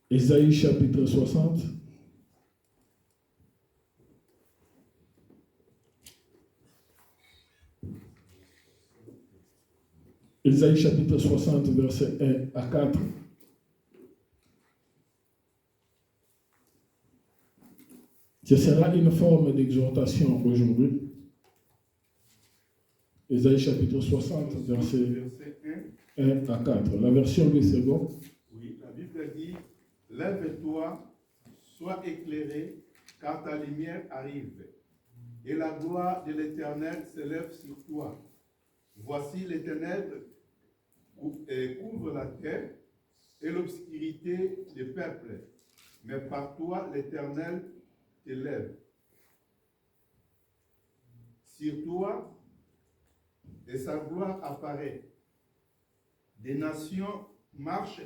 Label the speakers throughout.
Speaker 1: Ésaïe chapitre 60. Ésaïe chapitre 60, versets 1 à 4. Ce sera une forme d'exhortation aujourd'hui. Ésaïe chapitre 60, versets 1 à 4. La version du second.
Speaker 2: Oui, la Bible dit, lève-toi, sois éclairé, car ta lumière arrive, et la gloire de l'Éternel s'élève sur toi. Voici les ténèbres couvrent la terre, et l'obscurité des peuples. Mais par toi, l'Éternel t'élève. Sur toi, et sa gloire apparaît. Des nations marchent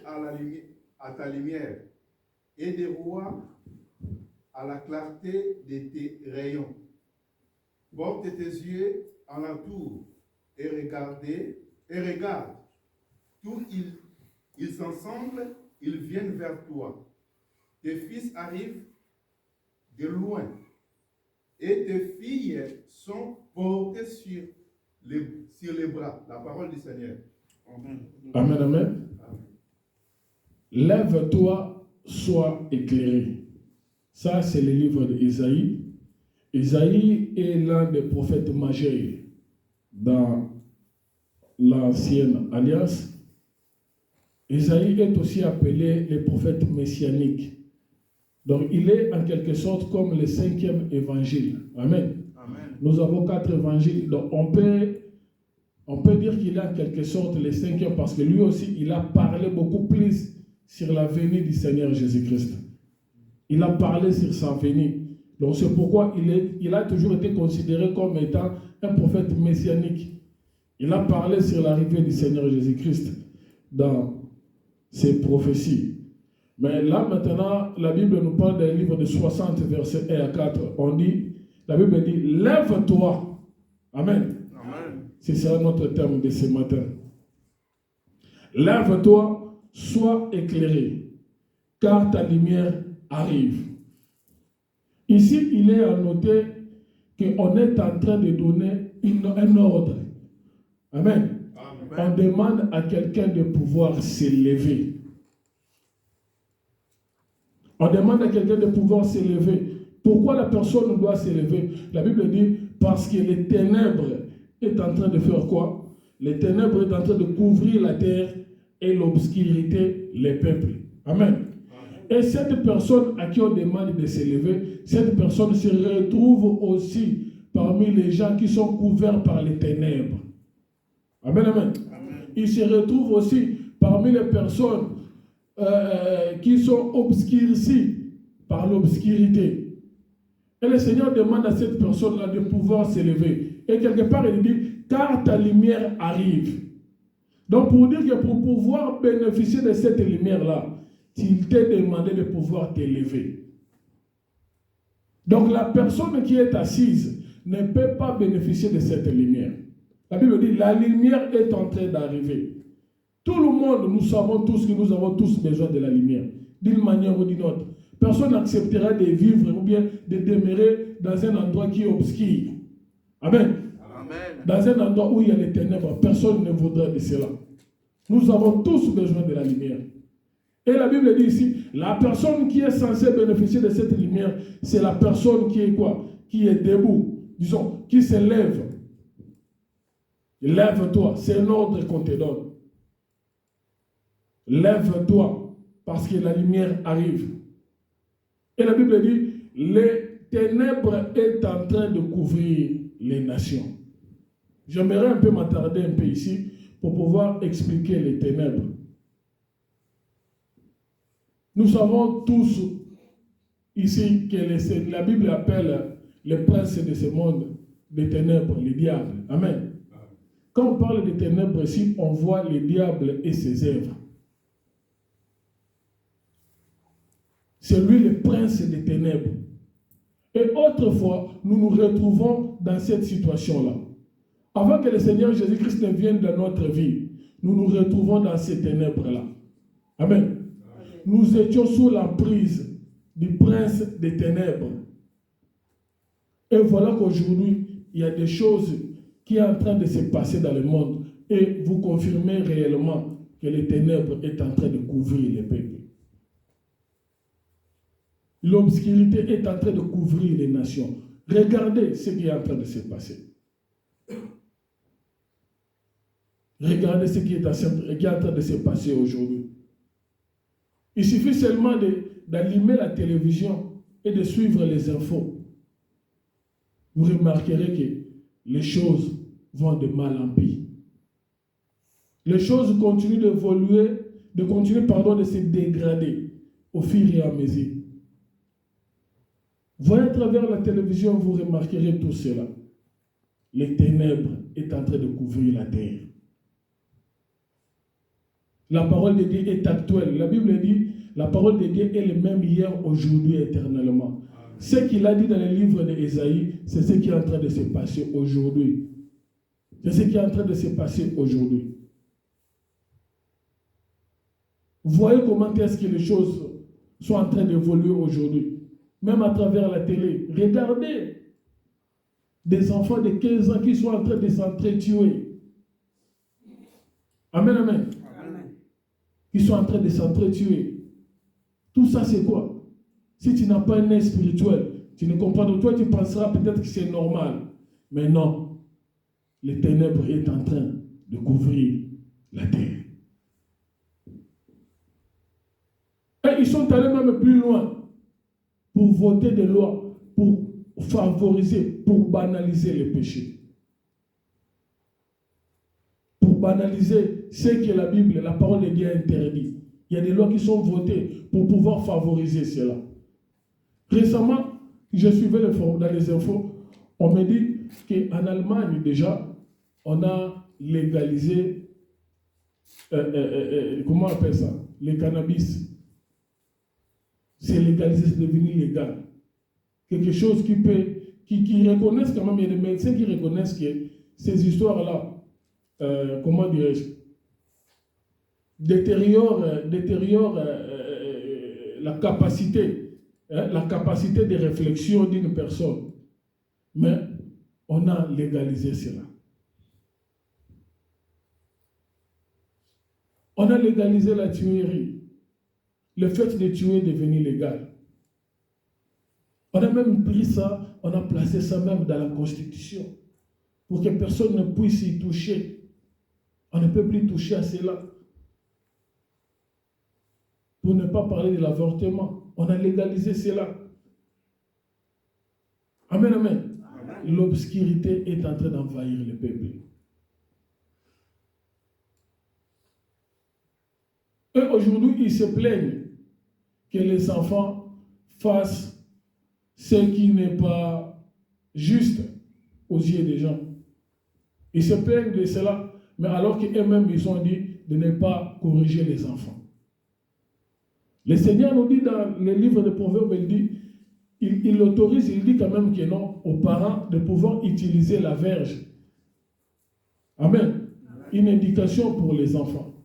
Speaker 2: à ta lumière, et des rois à la clarté de tes rayons. Porte tes yeux alentour et regarde. Tous ils s'ensemblent, ils viennent vers toi. Tes fils arrivent de loin, et tes filles sont portées sur les bras. La parole du Seigneur.
Speaker 1: Amen. Amen, amen. Lève-toi, sois éclairé. Ça, c'est le livre d'Ésaïe. Ésaïe est l'un des prophètes majeurs dans l'ancienne alliance. Ésaïe est aussi appelé le prophète messianique. Donc, il est en quelque sorte comme le 5e évangile. Amen. Amen. Nous avons 4 évangiles. Donc, on peut dire qu'il est en quelque sorte le 5e parce que lui aussi, il a parlé beaucoup plus sur la venue du Seigneur Jésus-Christ. Il a parlé sur sa venue. Donc, c'est pourquoi il a toujours été considéré comme étant un prophète messianique. Il a parlé sur l'arrivée du Seigneur Jésus-Christ dans ses prophéties. Mais là, maintenant, la Bible nous parle d'un livre de 60, versets 1 à 4. La Bible dit, lève-toi. Amen. Amen. C'est ça notre terme de ce matin. Lève-toi, sois éclairé, car ta lumière arrive. Ici, il est à noter qu'on est en train de donner un ordre. Amen. Amen. On demande à quelqu'un de pouvoir s'élever. On demande à quelqu'un de pouvoir s'élever. Pourquoi la personne doit s'élever? La Bible dit, parce que les ténèbres est en train de faire quoi? Les ténèbres est en train de couvrir la terre et l'obscurité les peuples. Amen. Et cette personne à qui on demande de s'élever, cette personne se retrouve aussi parmi les gens qui sont couverts par les ténèbres. Amen, amen. Amen. Il se retrouve aussi parmi les personnes qui sont obscurcies par l'obscurité. Et le Seigneur demande à cette personne-là de pouvoir s'élever. Et quelque part, il dit, car ta lumière arrive. Donc, pour dire que pour pouvoir bénéficier de cette lumière-là, il t'est demandé de pouvoir t'élever. Donc, la personne qui est assise ne peut pas bénéficier de cette lumière. La Bible dit, la lumière est en train d'arriver. Tout le monde, nous savons tous que nous avons tous besoin de la lumière, d'une manière ou d'une autre. Personne n'acceptera de vivre ou bien de demeurer dans un endroit qui est obscur. Amen. Amen. Dans un endroit où il y a les ténèbres, personne ne voudra de cela. Nous avons tous besoin de la lumière. Et la Bible dit ici, la personne qui est censée bénéficier de cette lumière, c'est la personne qui est quoi? Qui est debout, disons, qui se lève. Lève-toi, c'est un ordre qu'on te donne. Lève-toi, parce que la lumière arrive. Et la Bible dit, les ténèbres est en train de couvrir les nations. J'aimerais un peu m'attarder un peu ici pour pouvoir expliquer les ténèbres. Nous savons tous ici que la Bible appelle les princes de ce monde des ténèbres, les diables. Amen. Quand on parle des ténèbres ici, on voit les diables et ses œuvres. C'est lui le prince des ténèbres. Et autrefois, nous nous retrouvons dans cette situation-là. Avant que le Seigneur Jésus-Christ ne vienne dans notre vie, nous nous retrouvons dans ces ténèbres-là. Amen. nous étions sous la prise du prince des ténèbres. Et voilà qu'aujourd'hui, il y a des choses qui sont en train de se passer dans le monde. Et vous confirmez réellement que les ténèbres est en train de couvrir les peuples. L'obscurité est en train de couvrir les nations. Regardez ce qui est en train de se passer. Regardez ce qui est en train de se passer aujourd'hui. Il suffit seulement d'allumer la télévision et de suivre les infos. Vous remarquerez que les choses vont de mal en pire. Les choses continuent d'évoluer, de se dégrader au fur et à mesure. Voyez à travers la télévision, vous remarquerez tout cela. Les ténèbres sont en train de couvrir la terre. La parole de Dieu est actuelle. La Bible dit, la parole de Dieu est le même hier, aujourd'hui, éternellement. Ce qu'il a dit dans le livre d'Ésaïe, c'est ce qui est en train de se passer aujourd'hui. C'est ce qui est en train de se passer aujourd'hui. Voyez comment est-ce que les choses sont en train d'évoluer aujourd'hui. Même à travers la télé. Regardez des enfants de 15 ans qui sont en train de s'entretuer. Amen, amen. Amen. Qui sont en train de s'entretuer. Tout ça, c'est quoi? Si tu n'as pas un œil spirituel, tu ne comprends pas. Toi, tu penseras peut-être que c'est normal. Mais non. Les ténèbres sont en train de couvrir la terre. Et ils sont allés même plus loin pour voter des lois, pour favoriser, pour banaliser les péchés. Pour banaliser ce que la Bible, la parole de Dieu interdit. Il y a des lois qui sont votées pour pouvoir favoriser cela. Récemment, je suivais dans les infos, on me dit qu'en Allemagne déjà, on a légalisé, comment on appelle ça? Le cannabis. C'est légalisé, c'est devenu légal. Quelque chose qui reconnaissent quand même, il y a des médecins qui reconnaissent que ces histoires-là, comment dirais-je, détériorent la capacité de réflexion d'une personne. Mais on a légalisé cela. On a légalisé la tuerie. Le fait de tuer est devenu légal. On a même pris ça, on a placé ça même dans la Constitution, pour que personne ne puisse y toucher. On ne peut plus toucher à cela. Pour ne pas parler de l'avortement, on a légalisé cela. Amen, amen. Amen. L'obscurité est en train d'envahir le peuple. Et aujourd'hui, ils se plaignent que les enfants fassent ce qui n'est pas juste aux yeux des gens. Ils se plaignent de cela, mais alors qu'eux-mêmes, ils ont dit de ne pas corriger les enfants. Le Seigneur nous dit dans le livre de Proverbes, il autorise, il dit quand même que non, aux parents de pouvoir utiliser la verge. Amen. Une éducation pour les enfants.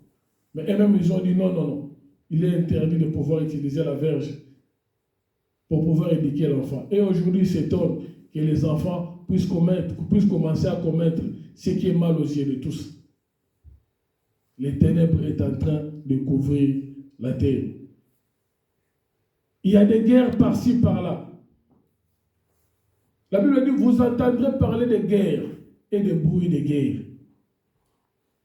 Speaker 1: Mais eux-mêmes, ils ont dit non. Il est interdit de pouvoir utiliser la verge pour pouvoir éduquer l'enfant. Et aujourd'hui, il s'étonne que les enfants puissent commencer à commettre ce qui est mal aux yeux de tous. Les ténèbres sont en train de couvrir la terre. Il y a des guerres par-ci, par-là. La Bible dit, vous entendrez parler de guerres et de bruit de guerre.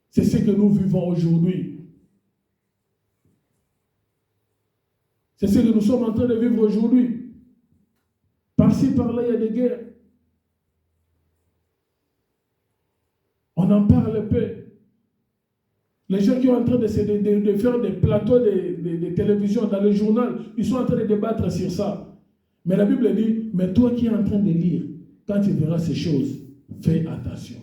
Speaker 1: C'est ce que nous vivons aujourd'hui. C'est ce que nous sommes en train de vivre aujourd'hui. Par-ci, par-là, il y a des guerres. On en parle peu. Les gens qui sont en train de faire des plateaux de télévision dans le journal, ils sont en train de débattre sur ça. Mais la Bible dit, mais toi qui es en train de lire, quand tu verras ces choses, fais attention.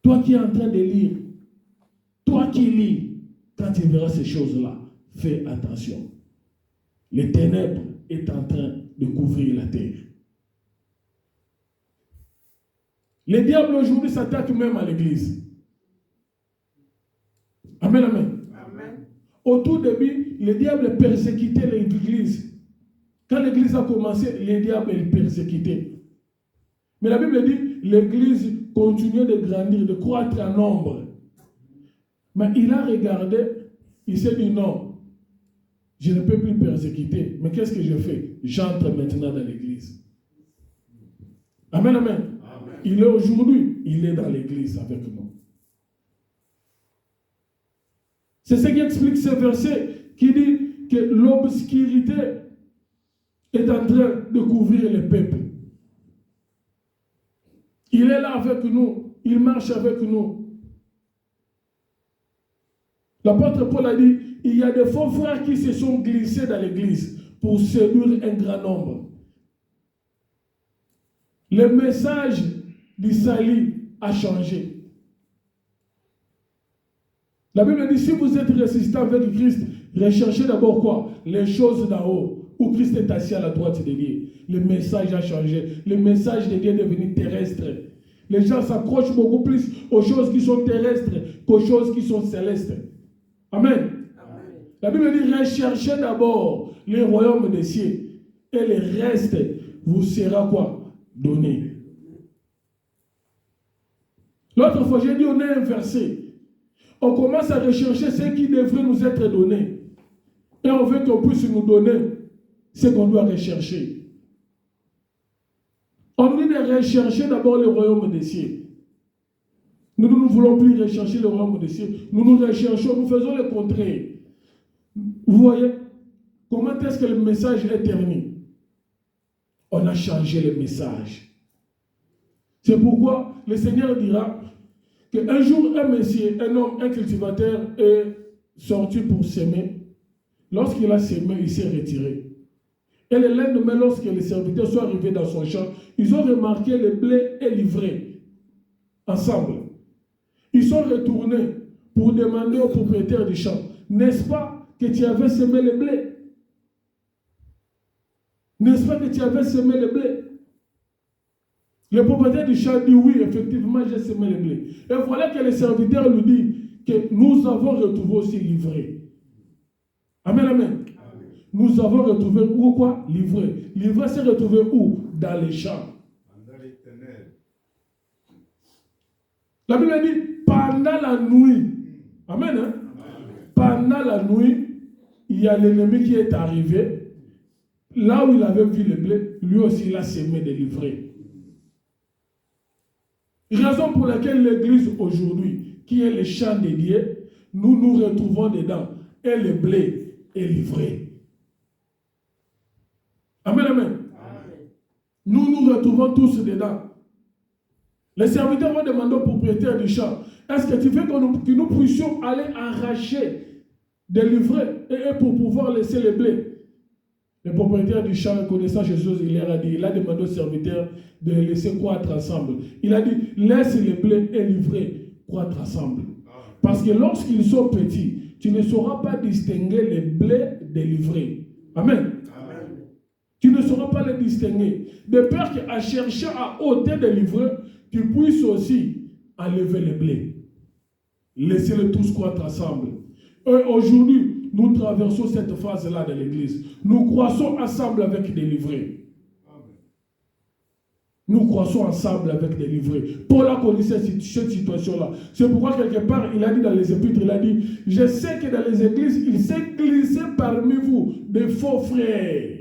Speaker 1: Toi qui es en train de lire, toi qui lis, quand tu verras ces choses-là, fais attention. Les ténèbres sont en train de couvrir la terre. Les diables aujourd'hui s'attaquent même à l'église. Amen, amen. Amen. Au tout début, le diable persécutait l'église. Quand l'église a commencé, le diable le persécutait. Mais la Bible dit, l'église continuait de grandir, de croître en nombre. Mais il a regardé, il s'est dit non, je ne peux plus persécuter. Mais qu'est-ce que je fais? J'entre maintenant dans l'église. Amen, amen. Amen. Il est aujourd'hui, il est dans l'église avec nous. C'est ce qui explique ce verset qui dit que l'obscurité est en train de couvrir le peuple. Il est là avec nous, il marche avec nous. L'apôtre Paul a dit, il y a des faux frères qui se sont glissés dans l'église pour séduire un grand nombre. Le message du salut a changé. La Bible dit, si vous êtes résistant avec Christ, recherchez d'abord quoi? Les choses d'en haut, où Christ est assis à la droite de Dieu. Le message a changé. Le message de Dieu est devenu terrestre. Les gens s'accrochent beaucoup plus aux choses qui sont terrestres qu'aux choses qui sont célestes. Amen. Amen. La Bible dit, recherchez d'abord les royaumes des cieux et le reste vous sera quoi? Donné. L'autre fois, j'ai dit, on est inversé. On commence à rechercher ce qui devrait nous être donné. Et on veut qu'on puisse nous donner ce qu'on doit rechercher. On dit de rechercher d'abord le royaume des cieux. Nous ne voulons plus rechercher le royaume des cieux. Nous recherchons, nous faisons le contraire. Vous voyez comment est-ce que le message est terminé? On a changé le message. C'est pourquoi le Seigneur dira qu'un jour, un monsieur, un homme, un cultivateur est sorti pour s'aimer. Lorsqu'il a sémé, il s'est retiré. Et le lendemain, lorsque les serviteurs sont arrivés dans son champ, ils ont remarqué le blé et l'ivraie ensemble. Ils sont retournés pour demander au propriétaire du champ, n'est-ce pas que tu avais semé le blé? N'est-ce pas que tu avais semé le blé? Le propriétaire du champ dit oui, effectivement, j'ai semé le blé. Et voilà que le serviteur lui dit que nous avons retrouvé aussi l'ivraie. Amen, amen. Amen. Nous avons retrouvé où quoi? L'ivraie. L'ivraie s'est retrouvée où? Dans les champs.
Speaker 2: Dans les ténèbres.
Speaker 1: La Bible dit pendant la nuit. Amen, hein? Amen. Pendant la nuit, il y a l'ennemi qui est arrivé. Là où il avait vu le blé, lui aussi il a semé de l'ivraie. Raison pour laquelle l'église aujourd'hui, qui est le champ de Dieu, nous nous retrouvons dedans. Et le blé est livré. Amen, amen. Amen. Nous nous retrouvons tous dedans. Les serviteurs vont demander au propriétaire du champ, est-ce que tu veux que nous puissions aller arracher des livrets et pour pouvoir laisser le blé? Le propriétaire du champ, connaissant Jésus, il a demandé aux serviteurs de les laisser croître ensemble. Il a dit, laisse le blé et l'ivraie croître ensemble. Parce que lorsqu'ils sont petits, tu ne sauras pas distinguer le blé de l'ivraie. Amen. Amen. Tu ne sauras pas les distinguer. De peur qu'à chercher à ôter de l'ivraie, tu puisses aussi enlever le blé. Laissez-les tous croître ensemble. Et aujourd'hui, nous traversons cette phase-là de l'église. Nous croissons ensemble avec des livrets. Nous croissons ensemble avec des livrets. Paul a connu cette situation-là. C'est pourquoi quelque part, il a dit dans les épîtres, il a dit, je sais que dans les églises, il s'est glissé parmi vous des faux frères.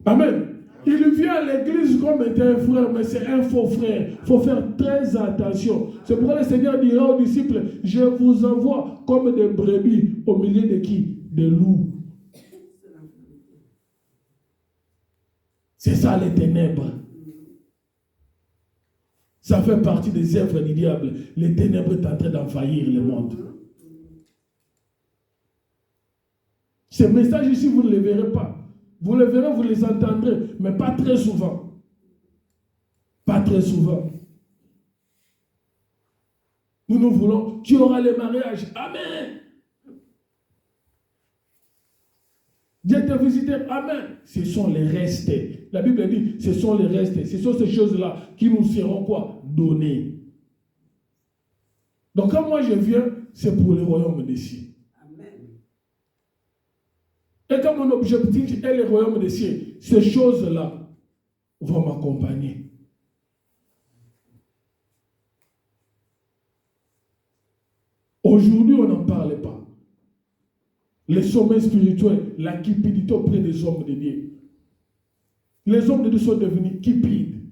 Speaker 1: Amen. Il vient à l'église comme étant un frère, mais c'est un faux frère. Il faut faire très attention. C'est pourquoi le Seigneur dira aux disciples, je vous envoie comme des brebis au milieu de qui? Des loups. C'est ça les ténèbres. Ça fait partie des œuvres du diable. Les ténèbres sont en train d'envahir le monde. Ces messages ici, vous ne les verrez pas. Vous les verrez, vous les entendrez, mais pas très souvent. Pas très souvent. Nous voulons, tu auras le mariage. Amen. Dieu te visiter. Amen. Ce sont les restes. La Bible dit, ce sont les restes. Ce sont ces choses-là qui nous seront quoi? Données. Donc quand moi je viens, c'est pour le royaume des cieux. Et comme mon objectif est le royaume des cieux, ces choses-là vont m'accompagner. Aujourd'hui, on n'en parle pas. Les sommets spirituels, la cupidité auprès des hommes de Dieu. Les hommes de Dieu sont devenus cupides,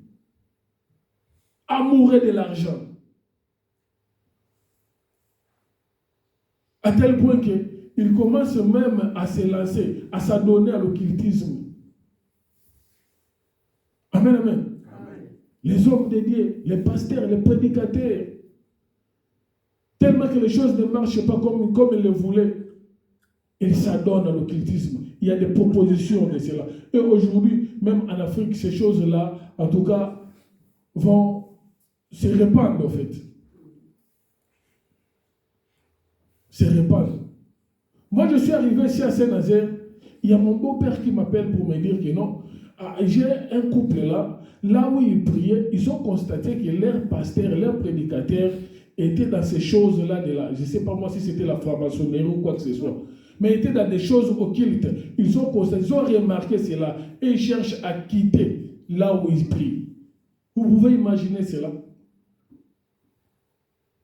Speaker 1: amoureux de l'argent. À tel point qu'ils commencent même à se lancer, à s'adonner à l'occultisme. Amen, amen. Amen. Les hommes de Dieu, les pasteurs, les prédicateurs, tellement que les choses ne marchent pas comme ils le voulaient, ils s'adonnent à l'occultisme. Il y a des propositions de cela. Et aujourd'hui, même en Afrique, ces choses-là, en tout cas, vont se répandre, en fait. Se répandre. Moi, je suis arrivé ici à Saint-Nazaire. Il y a mon beau-père qui m'appelle pour me dire que non, j'ai un couple là où ils priaient, ils ont constaté que leur pasteur, leur prédicateur étaient dans ces choses-là, je ne sais pas moi si c'était la franc-maçonnerie ou quoi que ce soit, mais étaient dans des choses occultes. Ils ont constaté, ils ont remarqué cela et ils cherchent à quitter là où ils prient. Vous pouvez imaginer cela.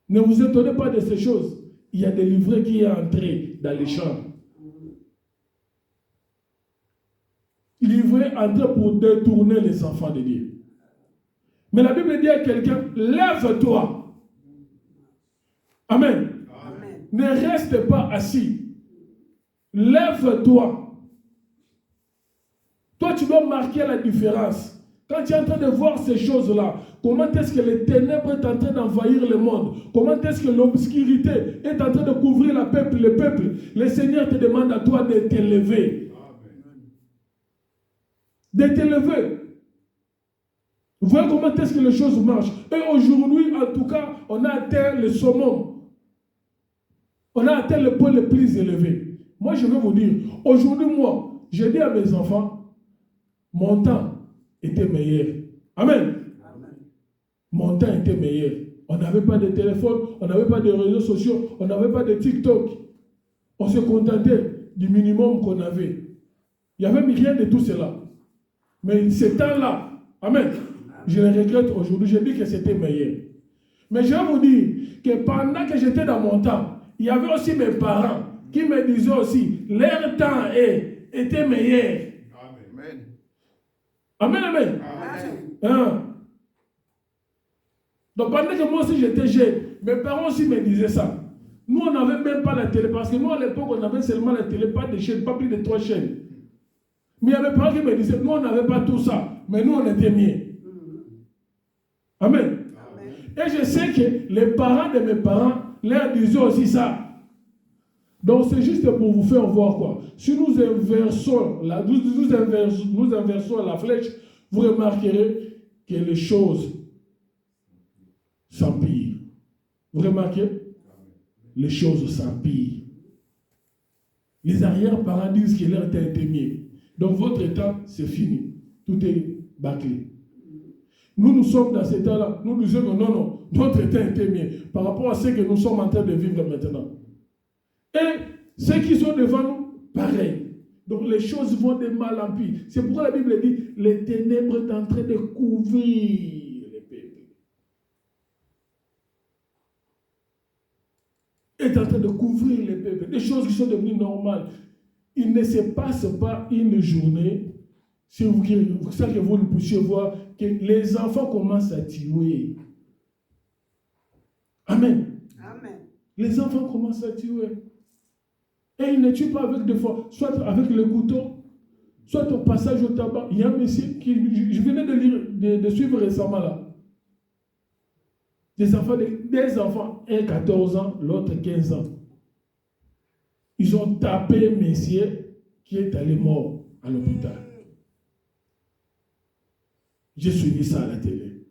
Speaker 1: Ne vous étonnez pas de ces choses. Il y a des livrets qui sont entrés dans les champs. Livrés entrés pour détourner les enfants de Dieu. Mais la Bible dit à quelqu'un, lève-toi. Amen. Amen. Ne reste pas assis. Lève-toi. Toi, tu dois marquer la différence. Quand tu es en train de voir ces choses-là, comment est-ce que les ténèbres est en train d'envahir le monde? Comment est-ce que l'obscurité est en train de couvrir le peuple? Le Seigneur te demande à toi de t'élever. De t'élever. Vous voyez comment est-ce que les choses marchent? Et aujourd'hui, en tout cas, on a atteint le summum. On a atteint le point le plus élevé. Moi, je vais vous dire, aujourd'hui, moi, j'ai dit à mes enfants, mon temps était meilleur. Amen. Amen. Mon temps était meilleur. On n'avait pas de téléphone, on n'avait pas de réseaux sociaux, on n'avait pas de TikTok. On se contentait du minimum qu'on avait. Il n'y avait rien de tout cela. Mais ce temps-là, amen, je le regrette aujourd'hui, je dis que c'était meilleur. Mais je vais vous dire que pendant que j'étais dans mon temps, il y avait aussi mes parents qui me disaient aussi, leur temps était meilleur. Amen. Amen, amen. Hein? Donc pendant que moi aussi j'étais jeune, mes parents aussi me disaient ça. Nous on n'avait même pas la télé, parce que nous à l'époque on avait seulement la télé, pas de chaînes, pas plus de 3 chaînes. Mais il y avait mes parents qui me disaient, nous on n'avait pas tout ça, mais nous on était mieux. Amen. Amen. Et je sais que les parents de mes parents leur disaient aussi ça. Donc c'est juste pour vous faire voir quoi. Si nous inversons la flèche, vous remarquerez que les choses s'empirent. Vous remarquez? Les choses s'empirent. Les arrière-parents disent que leur temps était mieux. Donc votre temps, c'est fini. Tout est bâclé. Nous sommes dans cet état-là. Nous disons que non, notre temps était mieux par rapport à ce que nous sommes en train de vivre maintenant. Et ceux qui sont devant nous, pareil. Donc les choses vont de mal en pire. C'est pourquoi la Bible dit, les ténèbres sont en train de couvrir les peuples. Est en train de couvrir les peuples. Des choses qui sont devenues normales. Il ne se passe pas une journée, si vous ne puissiez voir, que les enfants commencent à tuer. Amen. Amen. Les enfants commencent à tuer. Et ils ne tuent pas avec des fois, soit avec le couteau, soit au passage au tabac. Il y a un monsieur qui, je venais de lire, de suivre récemment là. Des enfants, un 14 ans, l'autre 15 ans. Ils ont tapé un monsieur qui est allé mort à l'hôpital. J'ai suivi ça à la télé.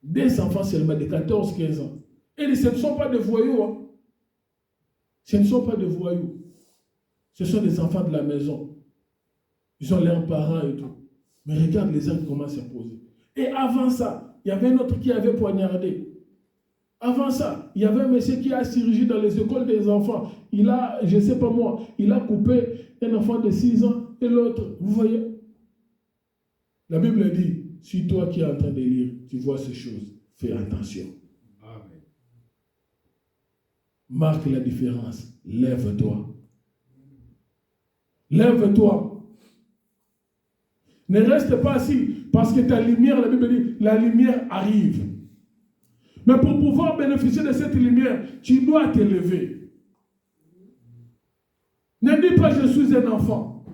Speaker 1: Des enfants seulement de 14-15 ans. Et ce ne sont pas des voyous. Hein. Ce ne sont pas des voyous. Ce sont des enfants de la maison. Ils ont leurs parents et tout. Mais regarde les actes qui commencent à poser. Et avant ça, il y avait un autre qui avait poignardé. Avant ça, il y avait un monsieur qui a chirurgie dans les écoles des enfants. Il a, je ne sais pas moi, il a coupé un enfant de 6 ans et l'autre. Vous voyez? La Bible dit, si toi qui es en train de lire, tu vois ces choses, fais attention.
Speaker 2: Amen.
Speaker 1: Marque la différence. Lève-toi. Lève-toi. Ne reste pas assis parce que ta lumière, la Bible dit, la lumière arrive. Mais pour pouvoir bénéficier de cette lumière, tu dois te lever. Ne dis pas je suis un enfant.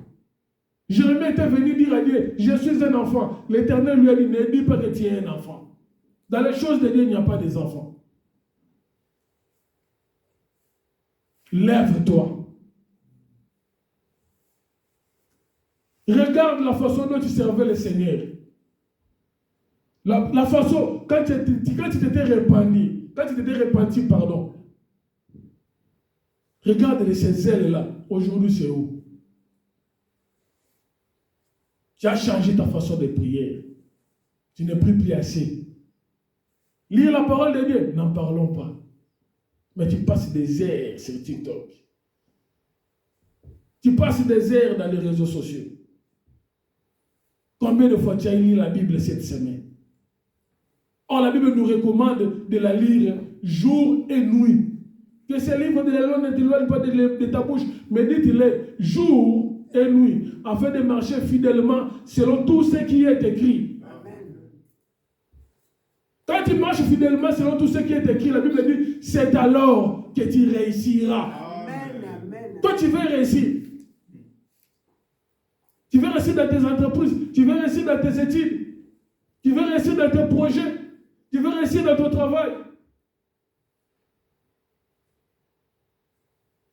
Speaker 1: Jérémie était venu dire à Dieu, je suis un enfant. L'Éternel lui a dit, ne dis pas que tu es un enfant. Dans les choses de Dieu, il n'y a pas des enfants. Lève-toi. Regarde la façon dont tu servais le Seigneur. La façon, quand tu t'étais repenti, pardon. Regarde ces ailes-là. Aujourd'hui, c'est où? Tu as changé ta façon de prier. Tu ne pries plus assez. Lire la parole de Dieu, n'en parlons pas. Mais tu passes des heures sur TikTok. Tu passes des heures dans les réseaux sociaux. Combien de fois tu as lu la Bible cette semaine? Or, la Bible nous recommande de la lire jour et nuit. Que ce livre de la loi ne t'éloigne pas de ta bouche, mais dites-le jour et nuit, afin de marcher fidèlement selon tout ce qui est écrit. Amen. Quand tu marches fidèlement selon tout ce qui est écrit, la Bible dit, c'est alors que tu réussiras. Amen. Toi, tu veux réussir. Tu veux réussir dans tes entreprises, tu veux réussir dans tes études, tu veux réussir dans tes projets, tu veux réussir dans ton travail.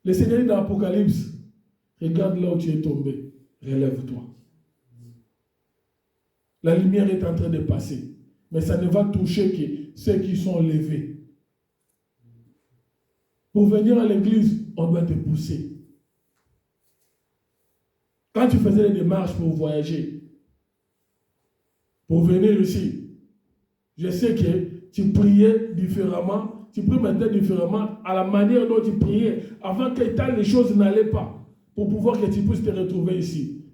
Speaker 1: Le Seigneur dit dans l'Apocalypse, regarde là où tu es tombé, relève-toi. La lumière est en train de passer, mais ça ne va toucher que ceux qui sont levés. Pour venir à l'église, on doit te pousser. Quand tu faisais les démarches pour voyager, pour venir ici, je sais que tu priais différemment, tu pries maintenant différemment à la manière dont tu priais avant que tant les choses n'allaient pas pour pouvoir que tu puisses te retrouver ici.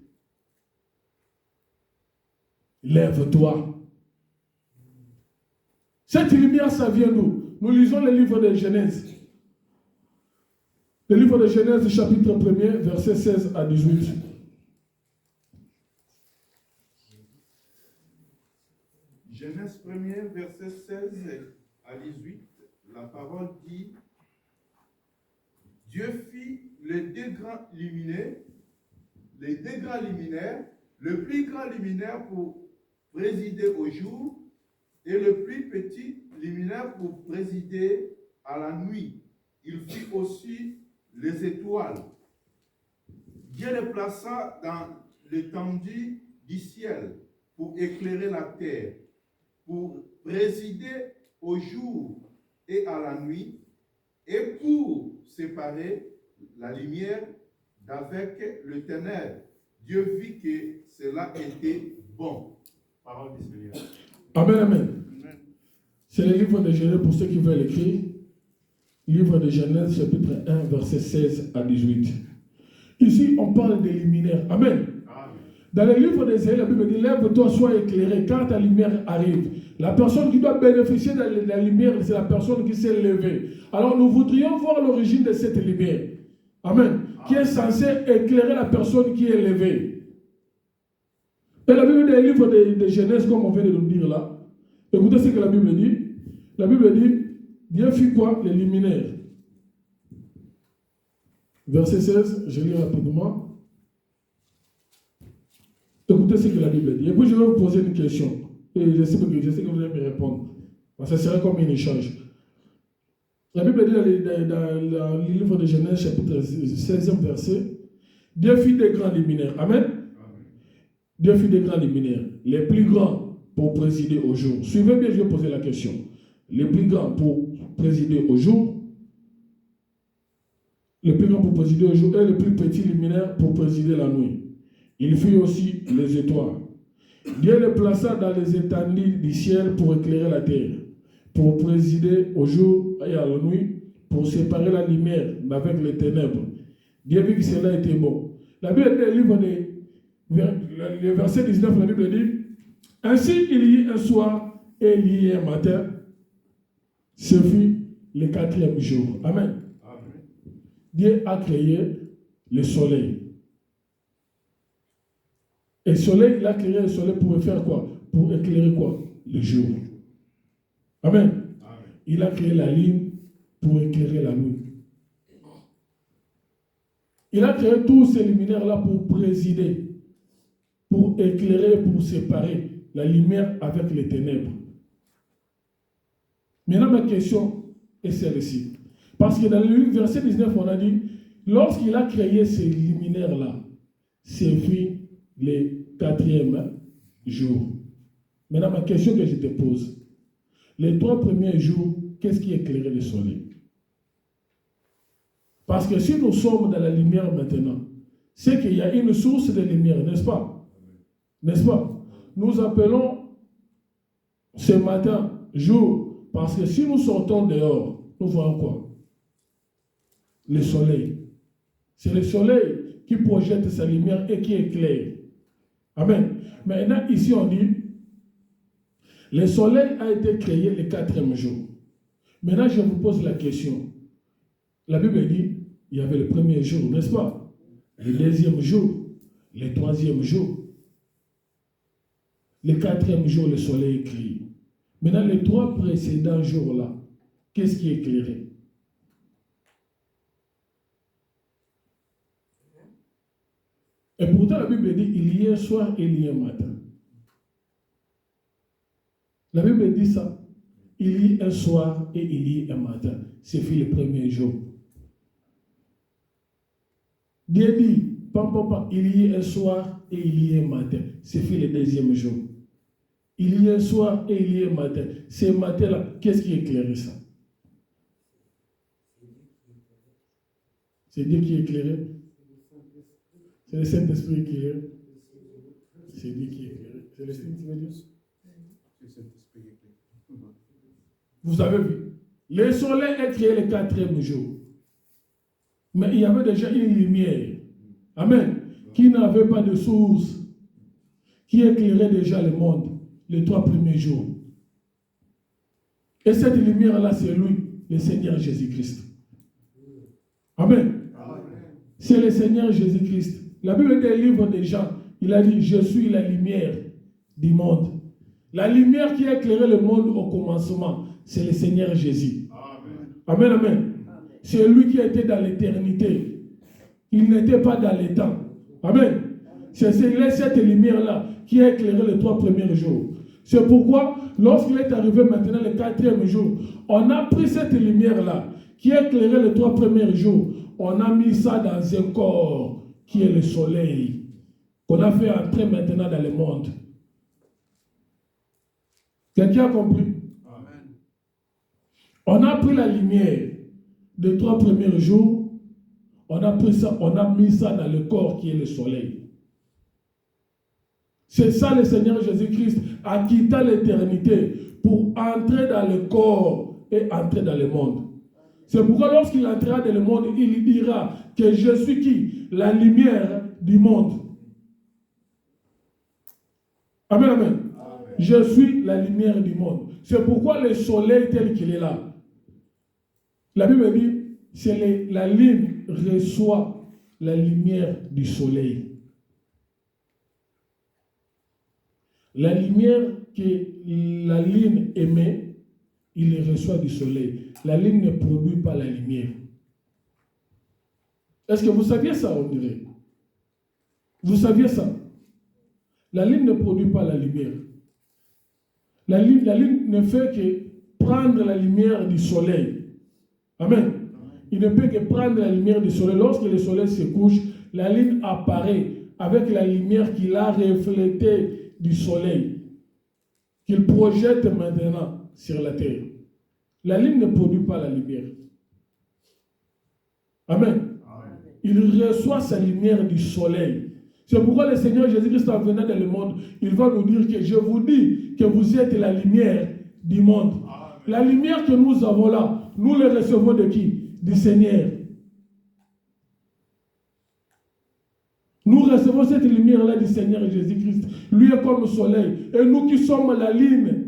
Speaker 1: Lève-toi. Cette lumière, ça vient d'où? Nous lisons le livre de Genèse. Le livre de Genèse, chapitre 1er, versets 16 à 18.
Speaker 2: Genèse 1er, verset 16 à 18, la parole dit, Dieu fit les deux grands luminaires, le plus grand luminaire pour présider au jour et le plus petit luminaire pour présider à la nuit. Il fit aussi les étoiles. Dieu les plaça dans l'étendue du ciel pour éclairer la terre, pour présider au jour et à la nuit, et pour séparer la lumière d'avec le ténèbre. Dieu vit que cela était bon. Parole du Seigneur.
Speaker 1: Amen, amen. C'est le livre de Genèse pour ceux qui veulent écrire. Livre de Genèse, chapitre 1, verset 16 à 18. Ici, on parle des luminaires. Amen. Dans le livre d'Ésaïe, la Bible dit, lève-toi, sois éclairé, car ta lumière arrive. La personne qui doit bénéficier de la lumière, c'est la personne qui s'est levée. Alors, nous voudrions voir l'origine de cette lumière. Amen. Qui est censée éclairer la personne qui est levée. Et la Bible dit, le livre de Genèse, comme on vient de nous dire là, écoutez ce que la Bible dit. La Bible dit, Dieu fit quoi? Les luminaires. Verset 16, je lis rapidement. Écoutez ce que la Bible dit. Et puis je vais vous poser une question. Et je sais que vous allez me répondre. Parce que ce serait comme un échange. La Bible dit dans le livre de Genèse, chapitre 16e verset, Dieu fit des grands luminaires. Amen. Dieu fit des grands luminaires. Les plus grands pour présider au jour. Suivez bien, je vais poser la question. Les plus grands pour présider au jour. Les plus grands pour présider au jour. Et les plus petits luminaires pour présider la nuit. Il fit aussi les étoiles. Dieu les plaça dans les étendues du ciel pour éclairer la terre, pour présider au jour et à la nuit, pour séparer la lumière avec les ténèbres. Dieu vit que cela était bon. La Bible dit, le verset 19, la Bible dit, ainsi il y eut un soir et il y eut un matin. Ce fut le 4e jour. Amen.
Speaker 2: Amen.
Speaker 1: Dieu a créé le soleil. Et le soleil, il a créé le soleil pour faire quoi? Pour éclairer quoi? Le jour. Amen.
Speaker 2: Amen.
Speaker 1: Il a créé la lune pour éclairer la nuit. Il a créé tous ces luminaires-là pour présider, pour éclairer, pour séparer la lumière avec les ténèbres. Maintenant, ma question est celle-ci. Parce que dans le verset 19, on a dit, lorsqu'il a créé ces luminaires-là, c'est fut le 4e jour. Maintenant, ma question que je te pose, les 3 premiers jours, qu'est-ce qui éclairait le soleil? Parce que si nous sommes dans la lumière maintenant, c'est qu'il y a une source de lumière, n'est-ce pas? N'est-ce pas? Nous appelons ce matin jour, parce que si nous sortons dehors, nous voyons quoi? Le soleil. C'est le soleil qui projette sa lumière et qui éclaire. Amen. Maintenant, ici on dit, le soleil a été créé le 4e jour. Maintenant, je vous pose la question. La Bible dit, il y avait le 1er jour, n'est-ce pas? Le 2e jour, le 3e jour. Le 4e jour, le soleil est créé. Maintenant, les 3 précédents jours-là, qu'est-ce qui est éclairé? Et pourtant, la Bible dit, il y a un soir et il y a un matin. La Bible dit ça. Il y a un soir et il y a un matin. C'est fait le 1er jour. Dieu dit, il y a un soir et il y a un matin. C'est fait le 2e jour. Il y a un soir et il y a un matin. Ce matin-là, qu'est-ce qui éclaire ça? C'est Dieu qui éclaire. C'est le Saint-Esprit qui éclaire. C'est Dieu qui éclaire. C'est le Saint-Esprit qui éclaire. Vous avez vu, le soleil est créé le 4e jour. Mais il y avait déjà une lumière, amen, qui n'avait pas de source, qui éclairait déjà le monde les 3 premiers jours. Et cette lumière-là, c'est lui, le Seigneur Jésus-Christ. Amen. C'est le Seigneur Jésus-Christ. La Bible des livres des Jean, il a dit, je suis la lumière du monde. La lumière qui a éclairé le monde au commencement, c'est le Seigneur Jésus. Amen, amen. Amen. C'est lui qui était dans l'éternité. Il n'était pas dans les temps. Amen. C'est cette lumière-là qui a éclairé les 3 premiers jours. C'est pourquoi, lorsqu'il est arrivé maintenant le 4e jour, on a pris cette lumière-là qui a éclairé les 3 premiers jours. On a mis ça dans un corps qui est le soleil, qu'on a fait entrer maintenant dans le monde. Quelqu'un a compris? Amen. On a pris la lumière des 3 premiers jours, on a pris ça, on a mis ça dans le corps qui est le soleil. C'est ça le Seigneur Jésus-Christ a quitté l'éternité pour entrer dans le corps et entrer dans le monde. C'est pourquoi lorsqu'il entrera dans le monde, il dira que je suis qui? La lumière du monde. Amen, amen. Amen. Je suis la lumière du monde. C'est pourquoi le soleil tel qu'il est là. La Bible dit, c'est la lune reçoit la lumière du soleil. La lumière que la lune émet, il les reçoit du soleil. La lune ne produit pas la lumière. Est-ce que vous saviez ça, on dirait? Vous saviez ça? La lune ne produit pas la lumière. La lune ne fait que prendre la lumière du soleil. Amen. Il ne peut que prendre la lumière du soleil. Lorsque le soleil se couche, la lune apparaît avec la lumière qu'il a reflétée du soleil, qu'il projette maintenant sur la terre. La lune ne produit pas la lumière. Amen. Amen. Il reçoit sa lumière du soleil. C'est pourquoi le Seigneur Jésus-Christ, en venant dans le monde, il va nous dire que je vous dis que vous êtes la lumière du monde. Amen. La lumière que nous avons là, nous la recevons de qui? Du Seigneur. Nous recevons cette lumière-là du Seigneur Jésus-Christ. Lui est comme le soleil. Et nous qui sommes la ligne.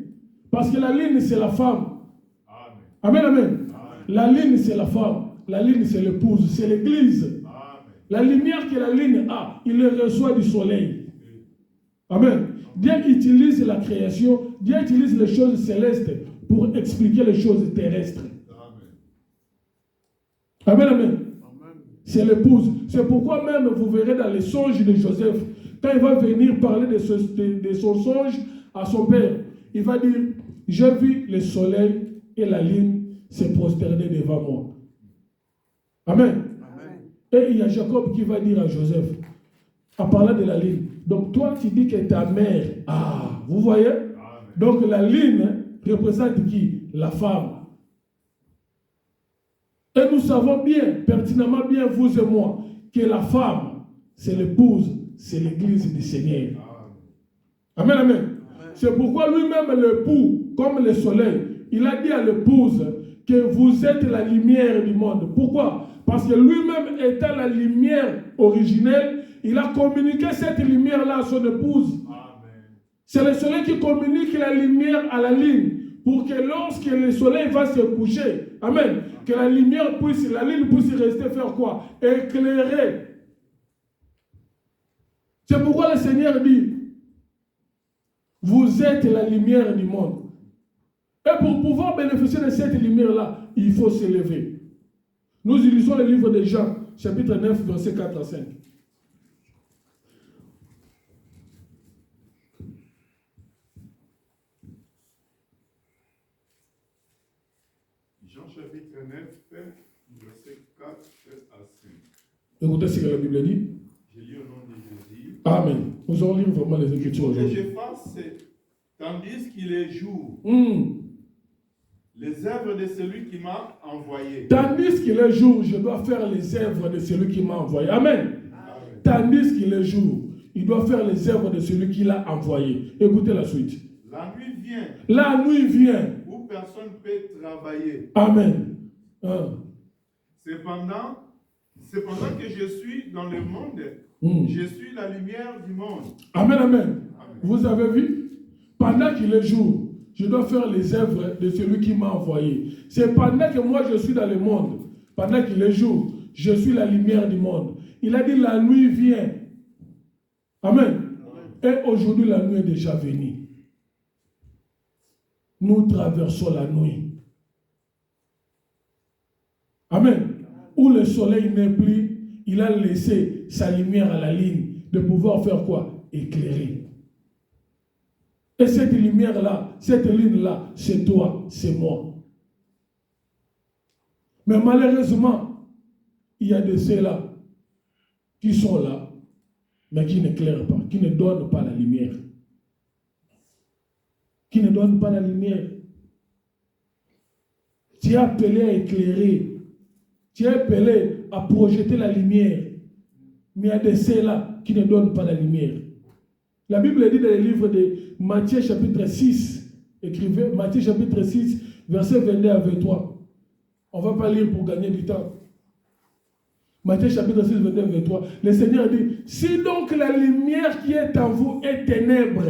Speaker 1: Parce que la ligne, c'est la femme. Amen, amen. Amen. La ligne, c'est la femme. La ligne, c'est l'épouse. C'est l'église. La lumière que la ligne a, il le reçoit du soleil. Amen. Dieu utilise la création. Dieu utilise les choses célestes pour expliquer les choses terrestres. Amen, amen. C'est l'épouse. C'est pourquoi même vous verrez dans les songes de Joseph, quand il va venir parler de son songe à son père, il va dire, j'ai vu le soleil et la lune se prosterner devant moi. Amen. Amen. Et il y a Jacob qui va dire à Joseph, en parlant de la lune, donc toi tu dis que ta mère, vous voyez? Amen. Donc la lune représente qui? La femme. Et nous savons bien, pertinemment bien, vous et moi, que la femme, c'est l'épouse, c'est l'église du Seigneur. Amen, amen. Amen. C'est pourquoi lui-même, l'époux, comme le soleil, il a dit à l'épouse que vous êtes la lumière du monde. Pourquoi? Parce que lui-même étant la lumière originelle, il a communiqué cette lumière-là à son épouse. C'est le soleil qui communique la lumière à la ligne. Pour que lorsque le soleil va se coucher, amen, que la lumière puisse, la ligne puisse rester faire quoi? Éclairer. C'est pourquoi le Seigneur dit, vous êtes la lumière du monde. Et pour pouvoir bénéficier de cette lumière-là, il faut se lever. Nous lisons le livre de Jean, chapitre 9, versets 4 à 5.
Speaker 2: Jean chapitre 9, verset 4 à 5.
Speaker 1: Écoutez ce que la Bible dit.
Speaker 2: Je lis au nom de Jésus.
Speaker 1: Amen. Nous allons lire vraiment les Écritures aujourd'hui.
Speaker 2: Que je fasse, tandis qu'il est jour, les œuvres de celui qui m'a envoyé.
Speaker 1: Tandis qu'il est jour, je dois faire les œuvres de celui qui m'a envoyé. Amen. Amen. Tandis qu'il est jour, il doit faire les œuvres de celui qui l'a envoyé. Écoutez la suite.
Speaker 2: La nuit vient.
Speaker 1: La nuit vient.
Speaker 2: Où personne ne peut travailler.
Speaker 1: Amen.
Speaker 2: Cependant que je suis dans le monde, je suis la lumière du monde.
Speaker 1: Amen, amen. Amen. Vous avez vu? Pendant qu'il est jour, je dois faire les œuvres de celui qui m'a envoyé. C'est pendant que moi je suis dans le monde, pendant qu'il est jour, je suis la lumière du monde. Il a dit la nuit vient. Amen. Amen. Et aujourd'hui la nuit est déjà venue. Nous traversons la nuit. Amen. Où le soleil n'est plus, il a laissé sa lumière à la ligne de pouvoir faire quoi? Éclairer. Et cette lumière-là, cette ligne-là, c'est toi, c'est moi. Mais malheureusement, il y a de ceux-là qui sont là, mais qui n'éclairent pas, qui ne donnent pas la lumière. Qui ne donnent pas la lumière. Tu es appelé à éclairer. Tu es appelé à projeter la lumière. Mais il y a de ceux-là qui ne donnent pas la lumière. La Bible dit dans le livre de Matthieu chapitre 6, écrivez Matthieu chapitre 6, verset 22 à 23. On ne va pas lire pour gagner du temps. Matthieu chapitre 6, 22 à 23. Le Seigneur dit, si donc la lumière qui est en vous est ténèbre.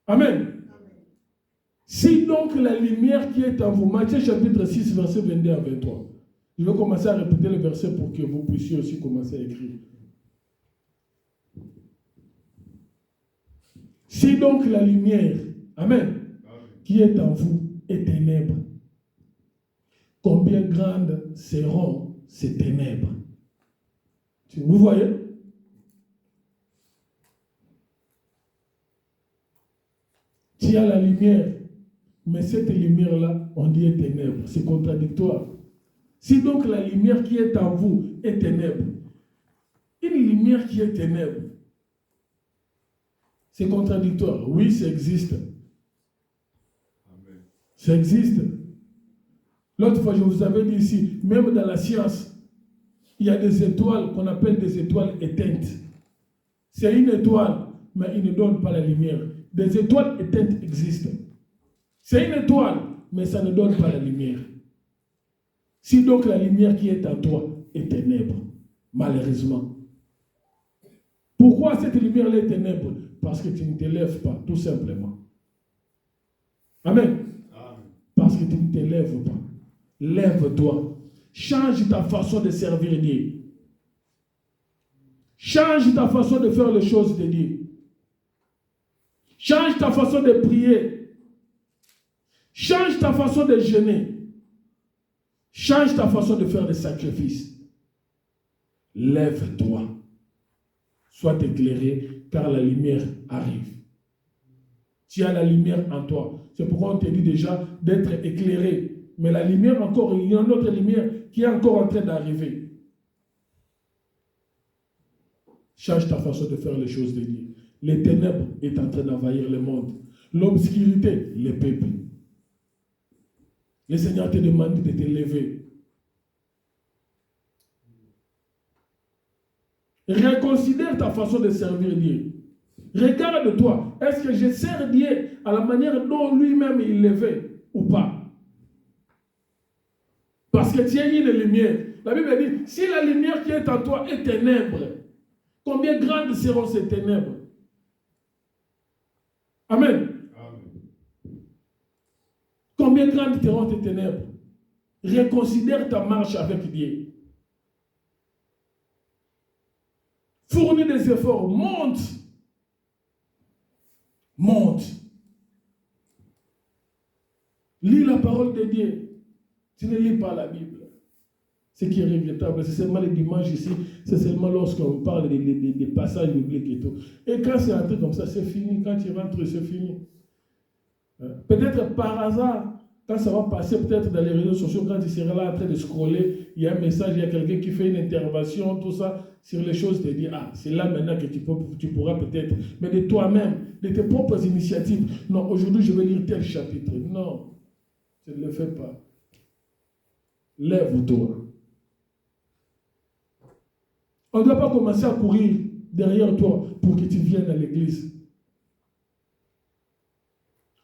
Speaker 1: Amen. Si donc la lumière qui est en vous, Matthieu chapitre 6, verset 22 à 23. Je vais commencer à répéter le verset pour que vous puissiez aussi commencer à écrire. Si donc la lumière, amen, qui est en vous est ténèbre, combien grandes seront ces ténèbres? Vous voyez? Tu as la lumière, mais cette lumière-là, on dit est ténèbre. C'est contradictoire. Si donc la lumière qui est en vous est ténèbre, une lumière qui est ténèbre, c'est contradictoire. Oui, ça existe. Amen. Ça existe. L'autre fois, je vous avais dit ici, même dans la science, il y a des étoiles qu'on appelle des étoiles éteintes. C'est une étoile, mais il ne donne pas la lumière. Des étoiles éteintes existent. C'est une étoile, mais ça ne donne pas la lumière. Si donc la lumière qui est en toi est ténèbre, malheureusement. Pourquoi cette lumière est ténèbre? Parce que tu ne te lèves pas, tout simplement. Amen. Parce que tu ne te lèves pas. Lève-toi. Change ta façon de servir Dieu. Change ta façon de faire les choses de Dieu. Change ta façon de prier. Change ta façon de jeûner. Change ta façon de faire des sacrifices. Lève-toi. Sois éclairé, car la lumière arrive. Tu as la lumière en toi. C'est pourquoi on te dit déjà d'être éclairé. Mais la lumière encore, il y a une autre lumière qui est encore en train d'arriver. Change ta façon de faire les choses de Dieu. Les ténèbres sont en train d'envahir le monde. L'obscurité, les peuples. Le Seigneur te demande de te lever. Reconsidère ta façon de servir Dieu. Regarde-toi. Est-ce que je sers Dieu à la manière dont lui-même il levait ou pas? Parce que tu as une lumière. La Bible dit, si la lumière qui est en toi est ténèbre, combien grandes seront ces ténèbres? Amen. Combien grandes seront tes ténèbres? Reconsidère ta marche avec Dieu. Fournis des efforts. Monte. Monte. Lis la parole de Dieu. Tu ne lis pas la Bible. Ce qui est regrettable, c'est seulement les dimanches ici, c'est seulement lorsqu'on parle des passages bibliques et tout. Et quand c'est un truc comme ça, c'est fini. Quand tu rentres, c'est fini. Peut-être par hasard, quand ça va passer peut-être dans les réseaux sociaux, quand tu seras là en train de scroller, il y a un message, il y a quelqu'un qui fait une intervention, tout ça, sur les choses, te dire, ah, c'est là maintenant que tu pourras peut-être, mais de toi-même, de tes propres initiatives, non, aujourd'hui je vais lire tel chapitre. Non, tu ne le fais pas. Lève-toi. On ne doit pas commencer à courir derrière toi pour que tu viennes à l'église.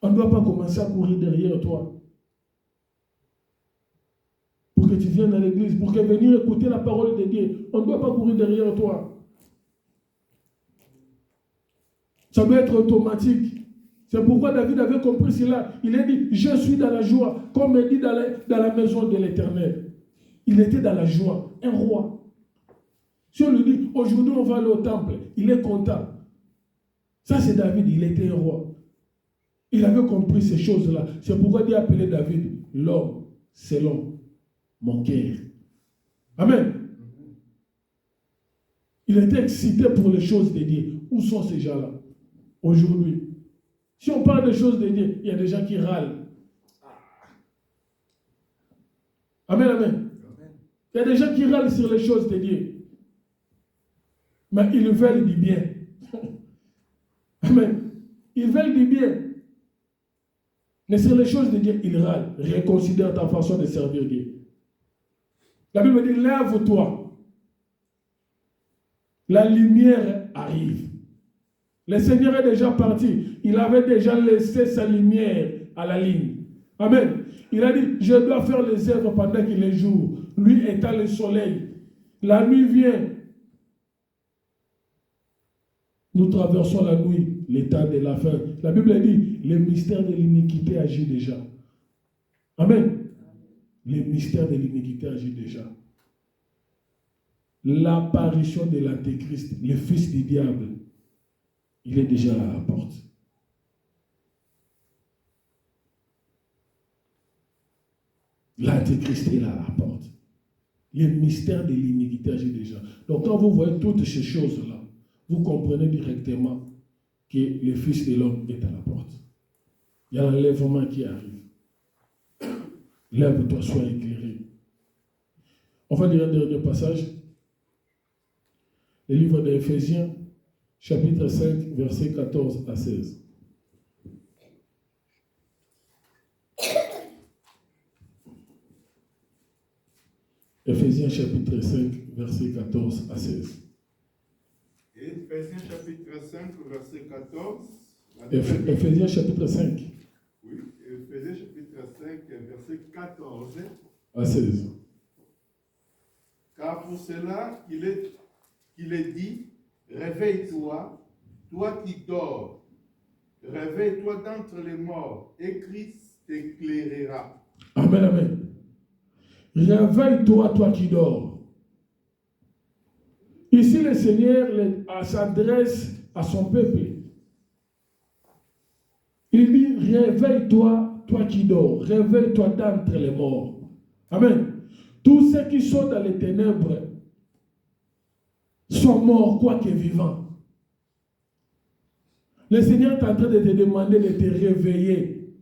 Speaker 1: On ne doit pas commencer à courir derrière toi pour que tu viennes à l'église, pour que venir écouter la parole de Dieu. On ne doit pas courir derrière toi. Ça doit être automatique. C'est pourquoi David avait compris cela. Il a dit, je suis dans la joie, comme il dit dans la maison de l'Éternel. Il était dans la joie, un roi. Si on lui dit, aujourd'hui on va aller au temple, il est content. Ça c'est David, il était un roi. Il avait compris ces choses-là. C'est pourquoi Dieu a appelé David l'homme selon mon cœur. Amen. Il était excité pour les choses de Dieu. Où sont ces gens-là aujourd'hui? Si on parle des choses de Dieu, il y a des gens qui râlent. Amen, amen. Il y a des gens qui râlent sur les choses de Dieu. Mais ils veulent du bien. Amen. Ils veulent du bien. Mais sur les choses de Dieu, ils râlent. Reconsidère ta façon de servir Dieu. La Bible dit, lève-toi. La lumière arrive. Le Seigneur est déjà parti. Il avait déjà laissé sa lumière à la ligne. Amen. Il a dit, je dois faire les œuvres pendant qu'il est jour. Lui étant le soleil. La nuit vient. Nous traversons la nuit, l'état de la fin. La Bible dit, le mystère de l'iniquité agit déjà. Amen. Le mystère de l'iniquité agit déjà. L'apparition de l'Antéchrist, le fils du diable, il est déjà à la porte. L'Antéchrist est là à la porte. Le mystère de l'iniquité agit déjà. Donc quand vous voyez toutes ces choses-là, vous comprenez directement que le Fils de l'homme est à la porte. Il y a l'enlèvement qui arrive. Lève-toi, sois éclairé. On va lire un dernier passage. Le livre d'Éphésiens, chapitre 5, versets 14 à 16. Éphésiens, chapitre 5, versets 14 à 16.
Speaker 2: Éphésiens chapitre 5, verset 14.
Speaker 1: Éphésiens chapitre 5.
Speaker 2: Oui, Éphésiens chapitre 5, verset 14.
Speaker 1: à 16.
Speaker 2: Car pour cela qu'il est dit, réveille-toi, toi qui dors, réveille-toi d'entre les morts, et Christ t'éclairera.
Speaker 1: Amen, amen. Réveille-toi, toi qui dors. Ici, le Seigneur s'adresse à son peuple. Il dit, réveille-toi, toi qui dors. Réveille-toi d'entre les morts. Amen. Tous ceux qui sont dans les ténèbres sont morts, quoique vivants. Le Seigneur est en train de te demander de te réveiller.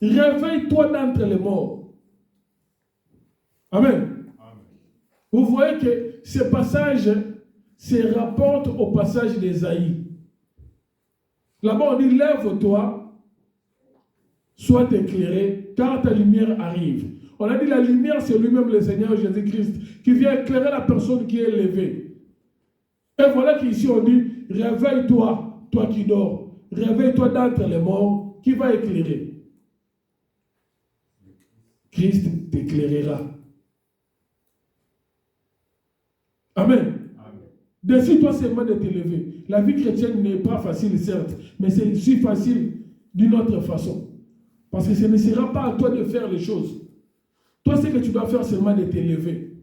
Speaker 1: Réveille-toi d'entre les morts. Amen. Amen. Vous voyez que ce passage se rapporte au passage d'Ésaïe. Là-bas, on dit, lève-toi, sois éclairé, car ta lumière arrive. On a dit, la lumière, c'est lui-même le Seigneur Jésus-Christ, qui vient éclairer la personne qui est levée. Et voilà qu'ici, on dit, réveille-toi, toi qui dors. Réveille-toi d'entre les morts, qui va éclairer. Christ t'éclairera. Amen. Décide-toi seulement de te lever. La vie chrétienne n'est pas facile, certes, mais c'est aussi facile d'une autre façon. Parce que ce ne sera pas à toi de faire les choses. Toi, ce que tu dois faire, seulement de te lever.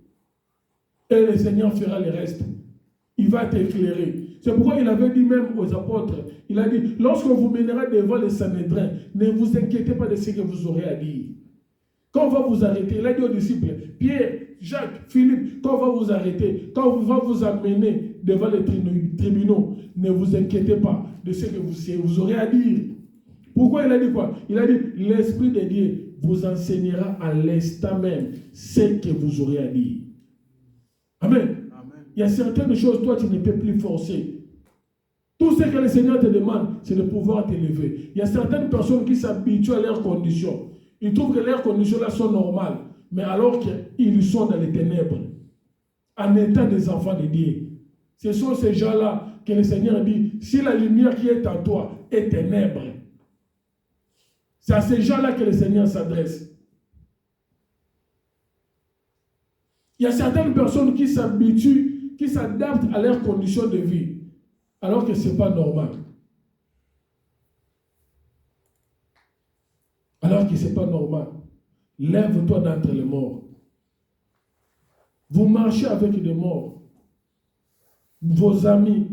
Speaker 1: Et le Seigneur fera le reste. Il va t'éclairer. C'est pourquoi il avait dit même aux apôtres, il a dit, lorsqu'on vous mènera devant les Sanhédrins, ne vous inquiétez pas de ce que vous aurez à dire. Quand on va vous arrêter, il a dit aux disciples, Pierre, Jacques, Philippe, quand on va vous arrêter, quand on va vous amener devant les tribunaux, ne vous inquiétez pas de ce que vous aurez à dire. Pourquoi il a dit quoi? Il a dit, l'Esprit de Dieu vous enseignera à l'instant même ce que vous aurez à dire. Amen. Amen. Il y a certaines choses, toi, tu ne peux plus forcer. Tout ce que le Seigneur te demande, c'est de pouvoir te lever. Il y a certaines personnes qui s'habituent à leurs conditions. Ils trouvent que leurs conditions là sont normales, mais alors qu'ils sont dans les ténèbres, en état des enfants de Dieu. Ce sont ces gens-là que le Seigneur dit, si la lumière qui est en toi est ténèbre, c'est à ces gens-là que le Seigneur s'adresse. Il y a certaines personnes qui s'habituent, qui s'adaptent à leurs conditions de vie, alors que ce n'est pas normal. Alors que ce n'est pas normal. Lève-toi d'entre les morts. Vous marchez avec des morts. Vos amis,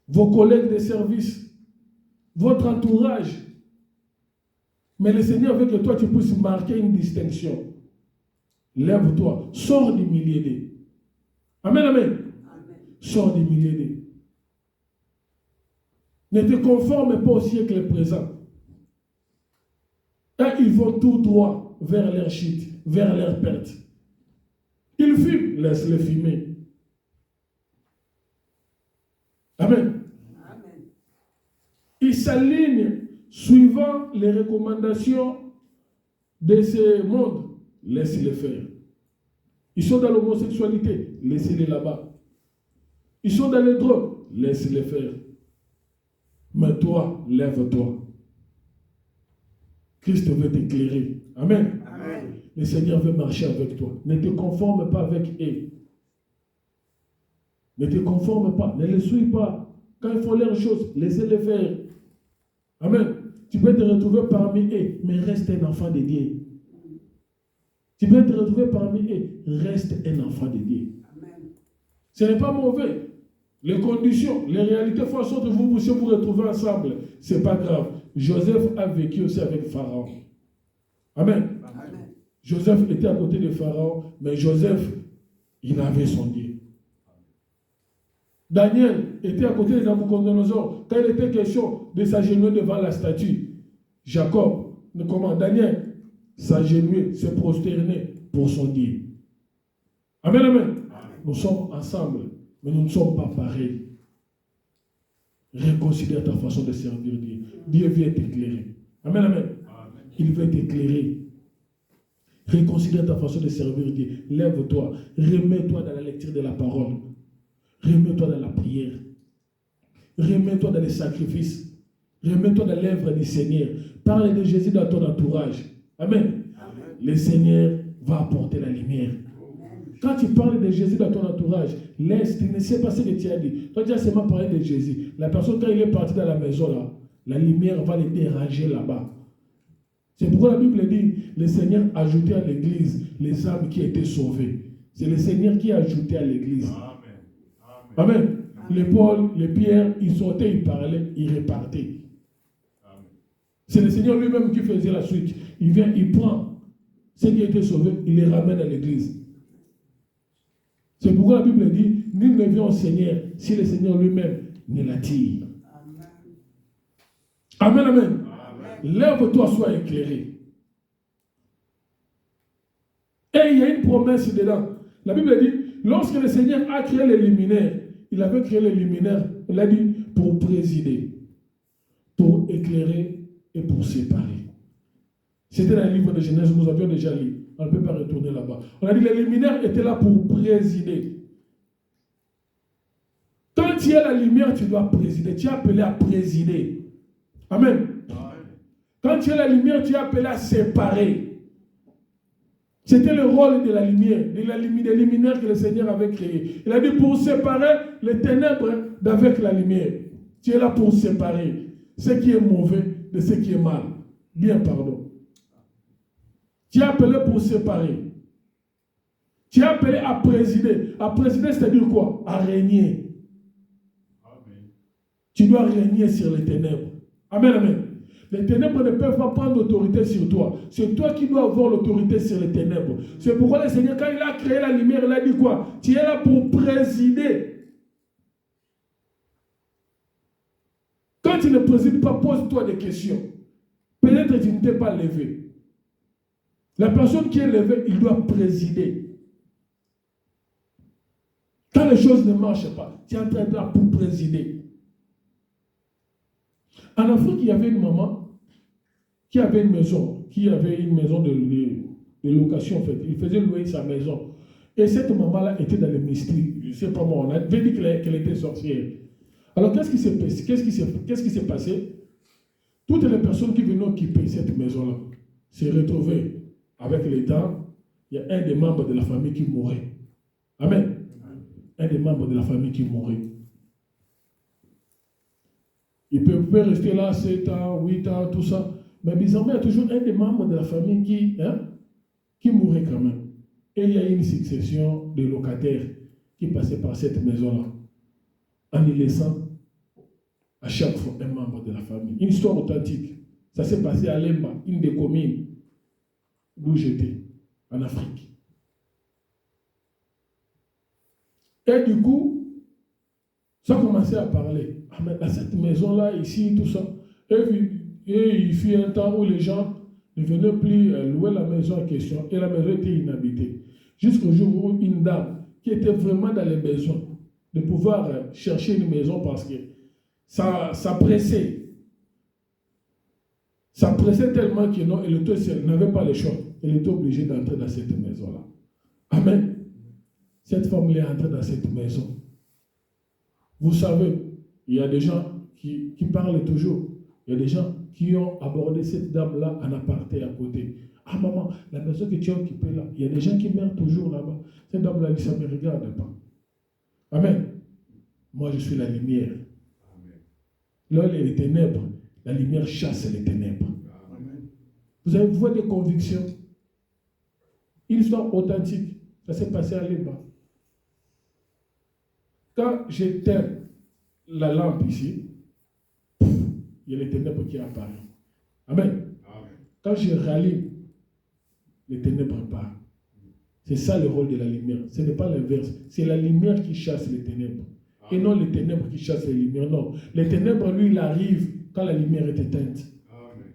Speaker 1: vos collègues de service, votre entourage. Mais le Seigneur veut que toi tu puisses marquer une distinction. Lève-toi, sors du milieu d'eux. Amen, amen. Amen. Sors du milieu d'eux. Ne te conforme pas au siècle présent. Et ils vont tout droit vers leur chute, vers leur perte. Ils fument, laisse-les fumer. Amen. Amen. Ils s'alignent suivant les recommandations de ce monde. Laissez-les faire. Ils sont dans l'homosexualité. Laissez-les là-bas. Ils sont dans les drogues. Laissez-les faire. Mais toi, lève-toi. Christ veut t'éclairer. Amen. Amen. Le Seigneur veut marcher avec toi. Ne te conforme pas avec eux. Ne te conforme pas. Ne les suis pas. Quand ils font leurs choses, laissez-les faire. Amen. Tu peux te retrouver parmi eux, mais reste un enfant de Dieu. Tu peux te retrouver parmi eux, reste un enfant de Dieu. Amen. Ce n'est pas mauvais. Les conditions, les réalités font en sorte que vous puissiez vous retrouver ensemble. Ce n'est pas grave. Joseph a vécu aussi avec Pharaon. Amen. Amen. Joseph était à côté de Pharaon, mais Joseph, il avait son Dieu. Daniel était à côté de Nabucodonosor. Quand il était question de s'agenouiller devant la statue, Jacob, comment? Daniel s'agenouiller, se prosterner pour son Dieu. Amen, amen. Amen. Nous sommes ensemble, mais nous ne sommes pas pareils. Reconsidère ta façon de servir Dieu. Dieu vient t'éclairer. Amen, amen. Amen. Il veut t'éclairer. Reconsidère ta façon de servir Dieu. Lève-toi. Remets-toi dans la lecture de la parole. Remets-toi dans la prière. Remets-toi dans les sacrifices. Remets-toi dans l'œuvre du Seigneur. Parle de Jésus dans ton entourage. Amen. Le Seigneur va apporter la lumière. Quand tu parles de Jésus dans ton entourage, laisse, tu ne sais pas ce que tu as dit. Toi, tu as seulement parlé de Jésus. La personne, quand il est parti dans la maison, là, la lumière va le déranger là-bas. C'est pourquoi la Bible dit, le Seigneur a ajouté à l'église les âmes qui étaient sauvées. C'est le Seigneur qui a ajouté à l'église. Amen. Amen. Les Paul, les Pierre, ils sautaient, ils parlaient, ils repartaient. C'est le Seigneur lui-même qui faisait la suite. Il vient, il prend ceux qui étaient sauvés, il les ramène à l'église. C'est pourquoi la Bible dit, nul ne vient au Seigneur si le Seigneur lui-même ne l'attire. Amen, amen. Lève-toi, sois éclairé. Et il y a une promesse dedans. La Bible dit, lorsque le Seigneur a créé les luminaires, il avait créé les luminaires, il a dit, pour présider, pour éclairer et pour séparer. C'était dans le livre de Genèse, nous avions déjà lu. On ne peut pas retourner là-bas. On a dit, les luminaires étaient là pour présider. Quand tu as la lumière, tu dois présider. Tu es appelé à présider. Amen. Quand tu as la lumière, tu es appelé à séparer. C'était le rôle de la lumière, des luminaires que le Seigneur avait créé. Il a dit pour séparer les ténèbres d'avec la lumière. Tu es là pour séparer ce qui est mauvais de ce qui est mal. Bien, pardon. Tu es appelé pour séparer. Tu es appelé à présider. À présider, c'est-à-dire quoi? À régner. Amen. Tu dois régner sur les ténèbres. Amen, amen. Les ténèbres ne peuvent pas prendre l'autorité sur toi. C'est toi qui dois avoir l'autorité sur les ténèbres. C'est pourquoi le Seigneur, quand il a créé la lumière, il a dit quoi? Tu es là pour présider. Quand tu ne présides pas, pose-toi des questions. Peut-être que tu ne t'es pas levé. La personne qui est levée, il doit présider. Quand les choses ne marchent pas, tu es en train de là pour présider. En Afrique, il y avait une maman qui avait une maison, de location en fait. Il faisait louer sa maison. Et cette maman-là était dans le mystère. Je ne sais pas moi, on avait dit qu'elle était sorcière. Alors qu'est-ce qui s'est passé? Toutes les personnes qui venaient occuper cette maison-là se retrouvaient avec le temps. Il y a un des membres de la famille qui mourait. Amen. Un des membres de la famille qui mourait. Il peut rester là 7 ans, 8 ans, tout ça. Mais bizarrement, il y a toujours un des membres de la famille qui mourait quand même. Et il y a une succession de locataires qui passaient par cette maison-là, en y laissant à chaque fois un membre de la famille. Une histoire authentique. Ça s'est passé à Lemba, une des communes d'où j'étais, en Afrique. Et du coup, ça a commencé à parler. Ah, mais à cette maison-là, ici, tout ça. Et il fut un temps où les gens ne venaient plus louer la maison en question et la maison était inhabitée. Jusqu'au jour où une dame qui était vraiment dans les besoins de pouvoir chercher une maison parce que ça pressait. Ça pressait tellement que non, elle n'avait pas le choix. Elle était obligée d'entrer dans cette maison-là. Amen. Cette femme est entrée dans cette maison. Vous savez, il y a des gens qui parlent toujours. Il y a des gens qui ont abordé cette dame-là en aparté à côté. Ah maman, la maison que tu as occupée là, il y a des gens qui meurent toujours là-bas. Cette dame-là dit, ça ne me regarde pas. Amen. Moi, je suis la lumière. Là, il y a les ténèbres. La lumière chasse les ténèbres. Amen. Vous avez vu des convictions. Une histoire authentique. Ça s'est passé à Lemba. Quand j'éteins la lampe ici, il y a les ténèbres qui apparaissent. Amen. Amen. Quand je rallume, les ténèbres partent. C'est ça le rôle de la lumière. Ce n'est pas l'inverse. C'est la lumière qui chasse les ténèbres. Amen. Et non les ténèbres qui chassent les lumières. Non. Les ténèbres, lui, il arrive quand la lumière est éteinte. Amen.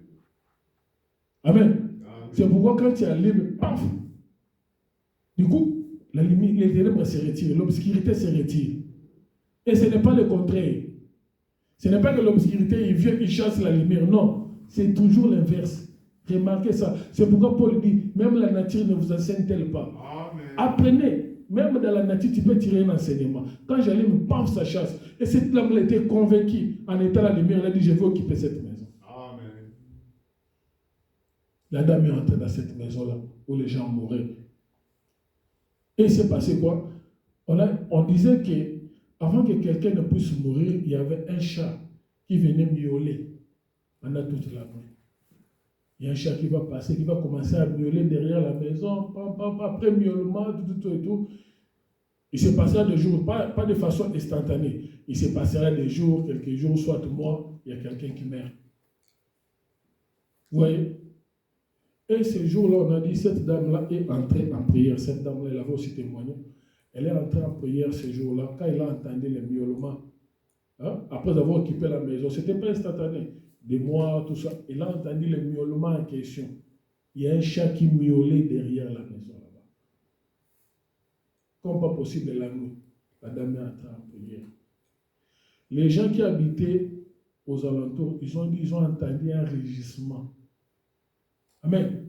Speaker 1: Amen. Amen. C'est pourquoi quand tu allumes, paf, du coup, la lumière, les ténèbres se retirent, l'obscurité se retire. Et ce n'est pas le contraire. Ce n'est pas que l'obscurité, il vient, il chasse la lumière. Non, c'est toujours l'inverse. Remarquez ça. C'est pourquoi Paul dit, même la nature ne vous enseigne-t-elle pas. Amen. Apprenez même dans la nature, tu peux tirer un enseignement. Quand j'allume, paf, ça chasse. Et cette dame était convaincue, en étant la lumière, elle a dit, je vais occuper cette maison.
Speaker 2: Amen.
Speaker 1: La dame est entrée dans cette maison-là, où les gens mouraient. Et il s'est passé quoi? On disait que avant que quelqu'un ne puisse mourir, il y avait un chat qui venait miauler pendant toute la nuit. Il y a un chat qui va passer, qui va commencer à miauler derrière la maison, après miaulement, tout et tout. Il se passera des jours, pas de façon instantanée. Il se passera des jours, quelques jours, soit mois, il y a quelqu'un qui meurt. Vous voyez? Et ce jour-là, on a dit, cette dame-là est entrée en prière. Cette dame-là, elle avait aussi témoigné. Elle est entrée en prière ce jour-là, quand elle a entendu les miaulements. Hein? Après avoir occupé la maison, ce n'était pas instantané. Des mois, tout ça. Elle a entendu les miaulements en question. Il y a un chat qui miaulait derrière la maison là-bas. Comme pas possible la nuit, la dame est entrée en prière. Les gens qui habitaient aux alentours, ils ont entendu un rugissement. Amen.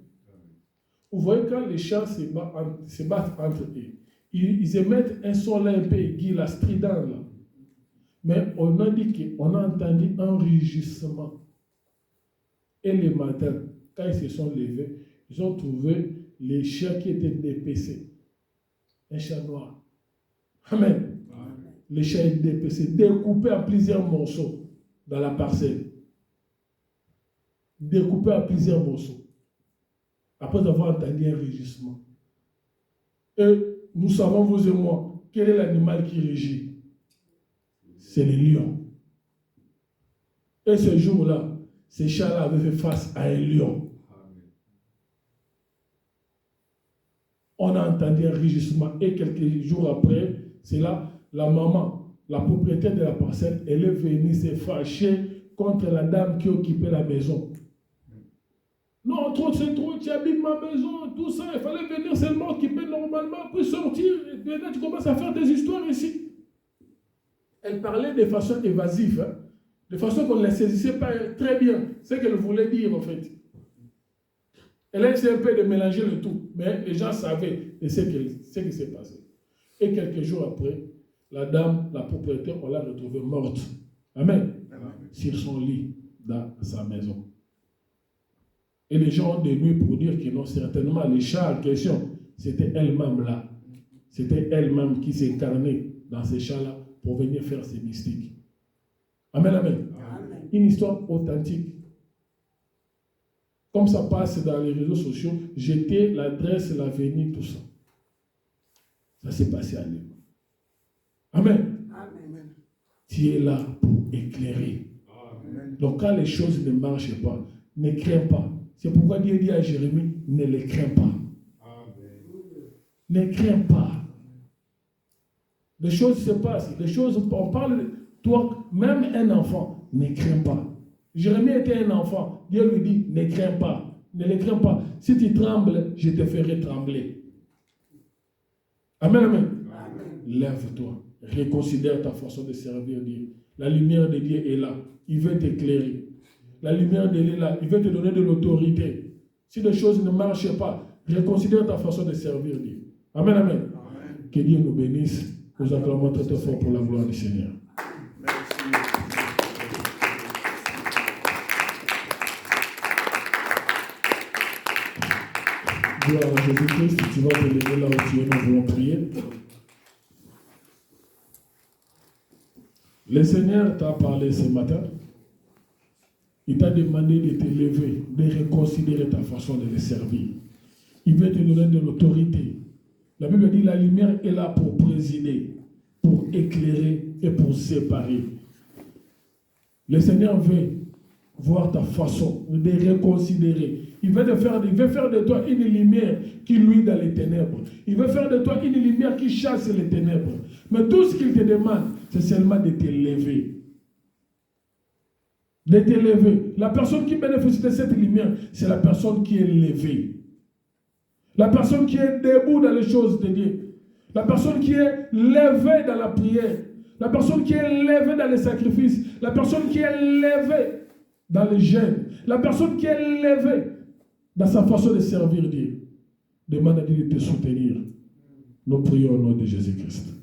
Speaker 1: Vous voyez quand les chats se battent entre eux, ils émettent un son là un peu aigu, la strident là. Mais on a dit qu'on a entendu un rugissement. Et le matin, quand ils se sont levés, ils ont trouvé les chats qui étaient dépecés. Un chat noir. Amen. Amen. Les chats étaient dépecés, découpés en plusieurs morceaux dans la parcelle. Découpés en plusieurs morceaux. Après avoir entendu un rugissement. Et nous savons, vous et moi, quel est l'animal qui rugit? C'est le lion. Et ce jour-là, ces chats-là avaient fait face à un lion. On a entendu un rugissement. Et quelques jours après, c'est là, la maman, la propriétaire de la parcelle, elle est venue se fâcher contre la dame qui occupait la maison. Non, c'est trop, tu habites ma maison, tout ça, il fallait venir seulement occuper normalement, puis sortir, et maintenant tu commences à faire des histoires ici. Elle parlait de façon évasive, hein, de façon qu'on ne la saisissait pas très bien, ce qu'elle voulait dire en fait. Elle a essayé un peu de mélanger le tout, mais les gens savaient ce qui s'est passé. Et quelques jours après, la dame, la propriétaire, on l'a retrouvée morte. Amen. Amen. Sur son lit, dans sa maison. Et les gens ont des nuits pour dire que non, certainement, les chats en question, c'était elle-même là. C'était elle-même qui s'incarnait dans ces chats-là pour venir faire ces mystiques. Amen, amen. Amen. Une histoire authentique. Comme ça passe dans les réseaux sociaux, j'étais l'adresse, l'avenir, tout ça. Ça s'est passé à Lima. Amen. Amen. Tu es là pour éclairer. Amen. Donc quand les choses ne marchent pas, ne crains pas. C'est pourquoi Dieu dit à Jérémie, ne les crains pas. Amen. Ne crains pas. Les choses se passent, les choses, on parle, toi, même un enfant, ne crains pas. Jérémie était un enfant, Dieu lui dit, ne crains pas, ne les crains pas. Si tu trembles, je te ferai trembler. Amen, amen. Amen. Lève-toi, reconsidère ta façon de servir Dieu. La lumière de Dieu est là, il veut t'éclairer. La lumière de Dieu est là, il veut te donner de l'autorité. Si les choses ne marchent pas, reconsidère ta façon de servir Dieu. Amen, amen. Amen. Que Dieu nous bénisse. Nous acclamons très fort pour la gloire du Seigneur.
Speaker 2: Merci.
Speaker 1: Gloire à Jésus-Christ. Tu vas te lever là où tu es, nous voulons prier. Le Seigneur t'a parlé ce matin. Il t'a demandé de te lever, de reconsidérer ta façon de le servir. Il veut te donner de l'autorité. La Bible dit la lumière est là pour présider, pour éclairer et pour séparer. Le Seigneur veut voir ta façon de reconsidérer. Il veut faire de toi une lumière qui luit dans les ténèbres. Il veut faire de toi une lumière qui chasse les ténèbres. Mais tout ce qu'il te demande, c'est seulement de te lever. De te lever. La personne qui bénéficie de cette lumière, c'est la personne qui est levée. La personne qui est debout dans les choses de Dieu. La personne qui est levée dans la prière. La personne qui est levée dans les sacrifices. La personne qui est levée dans les jeûnes. La personne qui est levée dans sa façon de servir Dieu. Demande à Dieu de te soutenir. Nous prions au nom de Jésus-Christ.